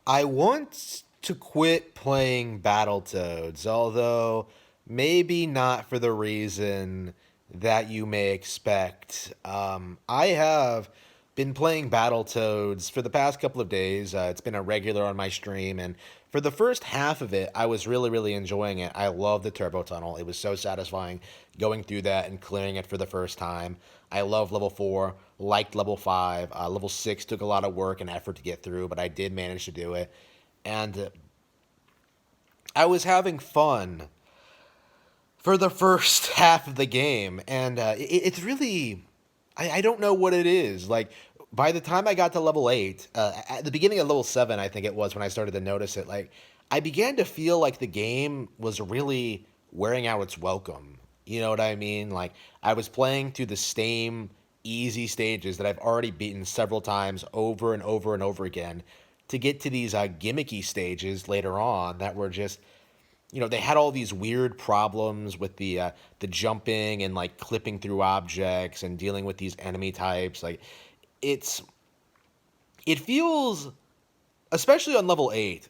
I want to quit playing Battletoads, although maybe not for the reason that you may expect. I have been playing Battletoads for the past couple of days. It's been a regular on my stream, and for the first half of it, I was really, really enjoying it. I love the turbo tunnel. It was so satisfying going through that and clearing it for the first time. I love level 4, liked level 5. Level 6 took a lot of work and effort to get through, but I did manage to do it. And I was having fun for the first half of the game. And it's really, I don't know what it is. Like, by the time I got to level 8, at the beginning of level 7, I think it was when I started to notice it, like, I began to feel like the game was really wearing out its welcome. You know what I mean? Like, I was playing through the same easy stages that I've already beaten several times over and over and over again to get to these gimmicky stages later on that were just, they had all these weird problems with the jumping and like clipping through objects and dealing with these enemy types. Like, it's it feels, especially on level 8,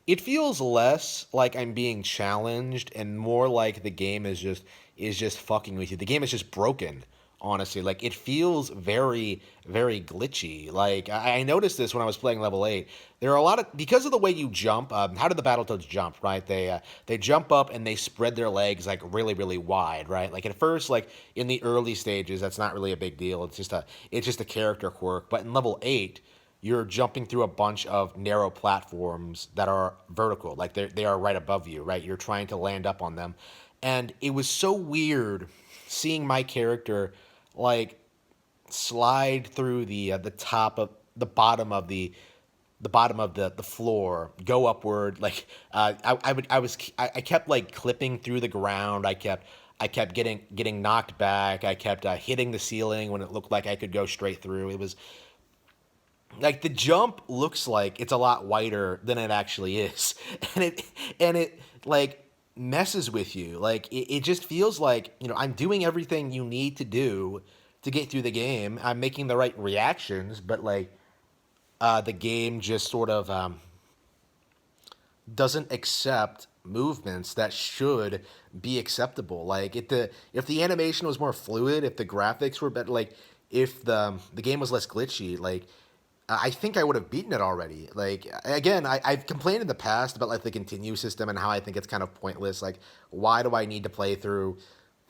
it feels less like I'm being challenged and more like the game is just fucking with you. The game is just broken, honestly. Like, it feels very, very glitchy. Like, I noticed this when I was playing level 8. There are a lot of, because of the way you jump. How do the Battletoads jump? Right, they jump up and they spread their legs like really, really wide. Right, like at first, like in the early stages, that's not really a big deal. It's just a character quirk. But in level 8, you're jumping through a bunch of narrow platforms that are vertical, like they are right above you, right? You're trying to land up on them, and it was so weird seeing my character like slide through the top of the bottom of the floor, go upward. Like I kept like clipping through the ground. I kept getting knocked back. I kept hitting the ceiling when it looked like I could go straight through. It was like the jump looks like it's a lot wider than it actually is, and it like messes with you. Like it just feels like, I'm doing everything you need to do to get through the game. I'm making the right reactions, but like the game just sort of doesn't accept movements that should be acceptable. Like if the animation was more fluid, if the graphics were better, like if the game was less glitchy, like I think I would have beaten it already. Like again, I've complained in the past about like the continue system and how I think it's kind of pointless. Like, why do I need to play through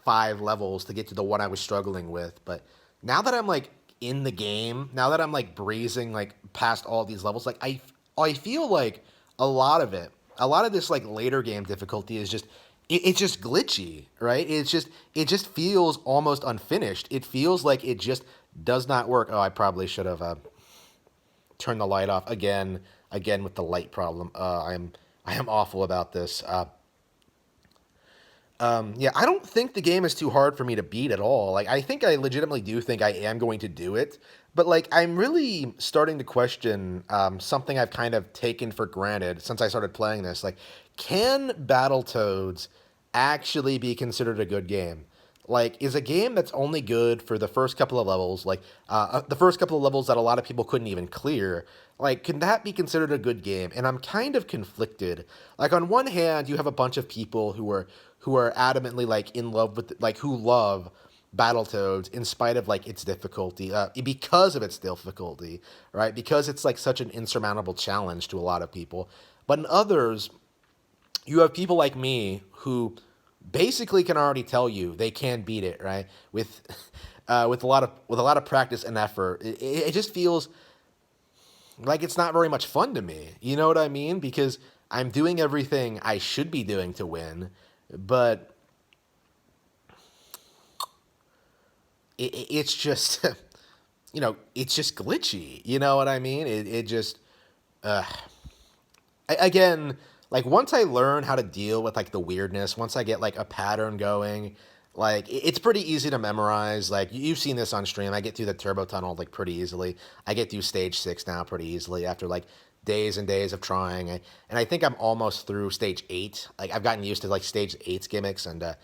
5 levels to get to the one I was struggling with? But now that I'm like in the game, now that I'm like breezing like past all these levels, like I feel like a lot of it, a lot of this like later game difficulty is just it's just glitchy, right? It just feels almost unfinished. It feels like it just does not work. Oh, I probably should have turn the light off again with the light problem. I am awful about this. Yeah, I don't think the game is too hard for me to beat at all. Like, I think I legitimately do think I am going to do it, but like, I'm really starting to question something I've kind of taken for granted since I started playing this. Like, can Battletoads actually be considered a good game? Like, is a game that's only good for the first couple of levels, like the first couple of levels that a lot of people couldn't even clear, like, can that be considered a good game? And I'm kind of conflicted. Like, on one hand, you have a bunch of people who are adamantly like in love with, like, who love Battletoads in spite of like its difficulty, because of its difficulty, right? Because it's like such an insurmountable challenge to a lot of people. But in others, you have people like me who basically can already tell you they can beat it, right? With a lot of practice and effort. It just feels like it's not very much fun to me. You know what I mean? Because I'm doing everything I should be doing to win, but it's just it's just glitchy. You know what I mean? It just again, like once I learn how to deal with like the weirdness, once I get like a pattern going, like it's pretty easy to memorize. Like you've seen this on stream. I get through the turbo tunnel like pretty easily. I get through stage 6 now pretty easily after like days and days of trying. And I think I'm almost through stage 8. Like I've gotten used to like stage 8's gimmicks, and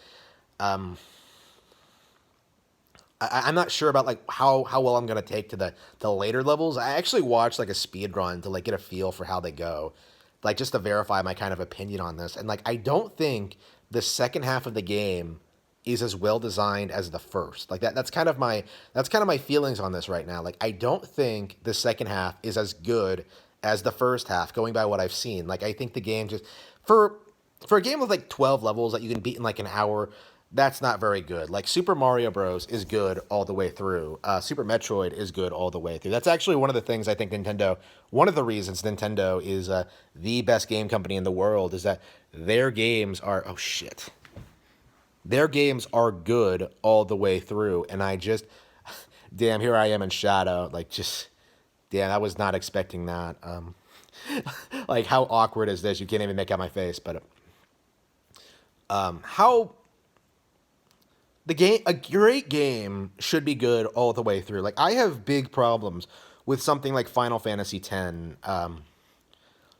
I'm not sure about like how well I'm gonna take to the later levels. I actually watched like a speed run to like get a feel for how they go, like just to verify my kind of opinion on this. And like I don't think the second half of the game is as well designed as the first. Like that's kind of my feelings on this right now. Like I don't think the second half is as good as the first half, going by what I've seen. Like I think the game just for for a game with like 12 levels that you can beat in like an hour, that's not very good. Like Super Mario Bros. Is good all the way through. Super Metroid is good all the way through. That's actually one of the things I think Nintendo. One of the reasons Nintendo is the best game company in the world is that their games are. Oh shit. Their games are good all the way through, and I just, damn, here I am in shadow. Like just, damn, I was not expecting that. Like how awkward is this? You can't even make out my face, but how the game a great game should be good all the way through. Like I have big problems with something like Final Fantasy X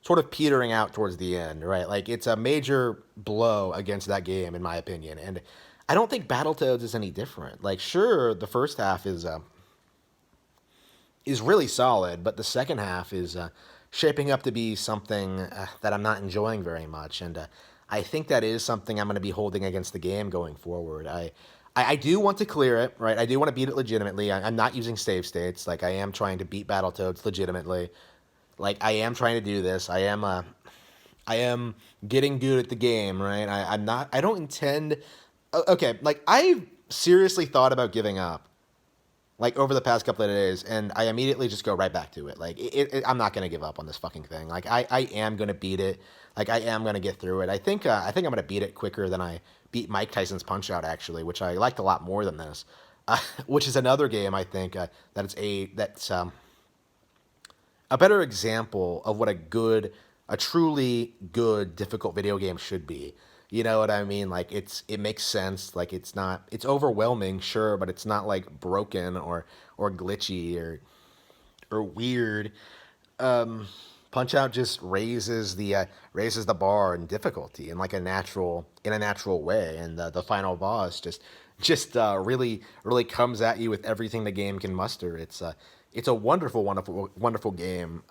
sort of petering out towards the end, right? Like it's a major blow against that game in my opinion. And I don't think Battletoads is any different. Like sure, the first half is really solid, but the second half is shaping up to be something that I'm not enjoying very much. And I think that is something I'm going to be holding against the game going forward. I do want to clear it, right? I do want to beat it legitimately. I'm not using save states. Like I am trying to beat Battletoads legitimately. Like I am trying to do this. I am getting good at the game, right? I'm not. I don't intend. Okay, like I seriously thought about giving up like over the past couple of days, and I immediately just go right back to it. Like I'm not gonna give up on this fucking thing. Like I am gonna beat it. Like I am gonna get through it. I think I'm gonna beat it quicker than I beat Mike Tyson's Punch Out actually, which I liked a lot more than this. Which is another game I think that's a better example of what a truly good, difficult video game should be. You know what I mean? Like it makes sense. Like it's overwhelming, sure, but it's not like broken or glitchy or weird. Punch Out just raises the bar in difficulty in like a natural way, and the final boss just really comes at you with everything the game can muster. It's a wonderful game.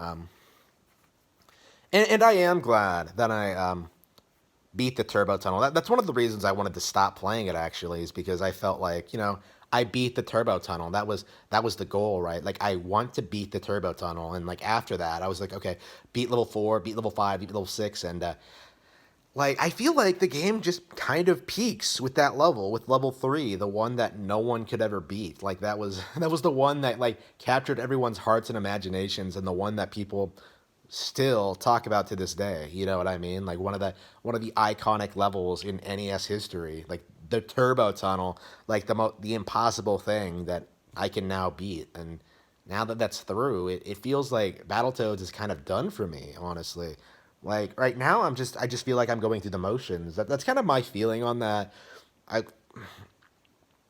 And I am glad that I beat the turbo tunnel. That's one of the reasons I wanted to stop playing it actually, is because I felt like, I beat the turbo tunnel. That was the goal, right? Like I want to beat the turbo tunnel, and like after that I was like, okay, beat level 4, beat level 5, beat level 6, and like I feel like the game just kind of peaks with that level, with level 3, the one that no one could ever beat. Like that was the one that like captured everyone's hearts and imaginations, and the one that people still talk about to this day. You know what I mean? Like one of the iconic levels in NES history, like the turbo tunnel, like the impossible thing that I can now beat. And now that that's through, it feels like Battletoads is kind of done for me, honestly. Like right now, I just feel like I'm going through the motions. That's kind of my feeling on that. I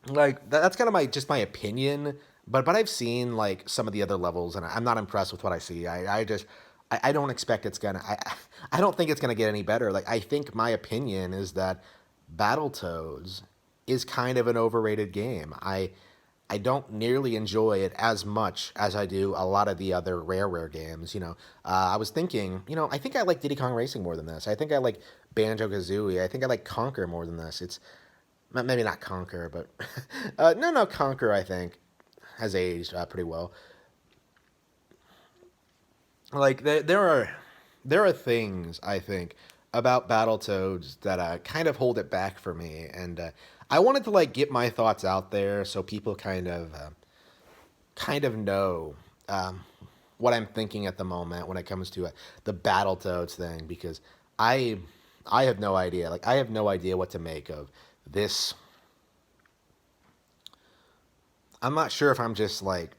like that's kind of my opinion, but I've seen like some of the other levels, and I'm not impressed with what I see. I don't expect it's gonna I don't think it's gonna get any better. Like I think my opinion is that Battletoads is kind of an overrated game. I don't nearly enjoy it as much as I do a lot of the other rare games. I was thinking, I think I like Diddy Kong Racing more than this. I think I like Banjo Kazooie. I think I like Conquer more than this. It's maybe not Conquer, but no, Conquer I think has aged pretty well. Like there are things I think about Battletoads that kind of hold it back for me, and I wanted to like get my thoughts out there so people kind of know what I'm thinking at the moment when it comes to the Battletoads thing, because I I have no idea. Like I have no idea what to make of this. I'm not sure if I'm just like,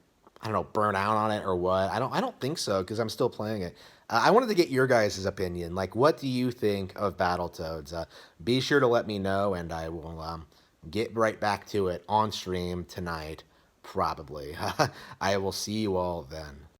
I don't know, burnt out on it or what. I don't think so because I'm still playing it. I wanted to get your guys' opinion. Like, what do you think of Battletoads? Be sure to let me know, and I will get right back to it on stream tonight, probably. I will see you all then.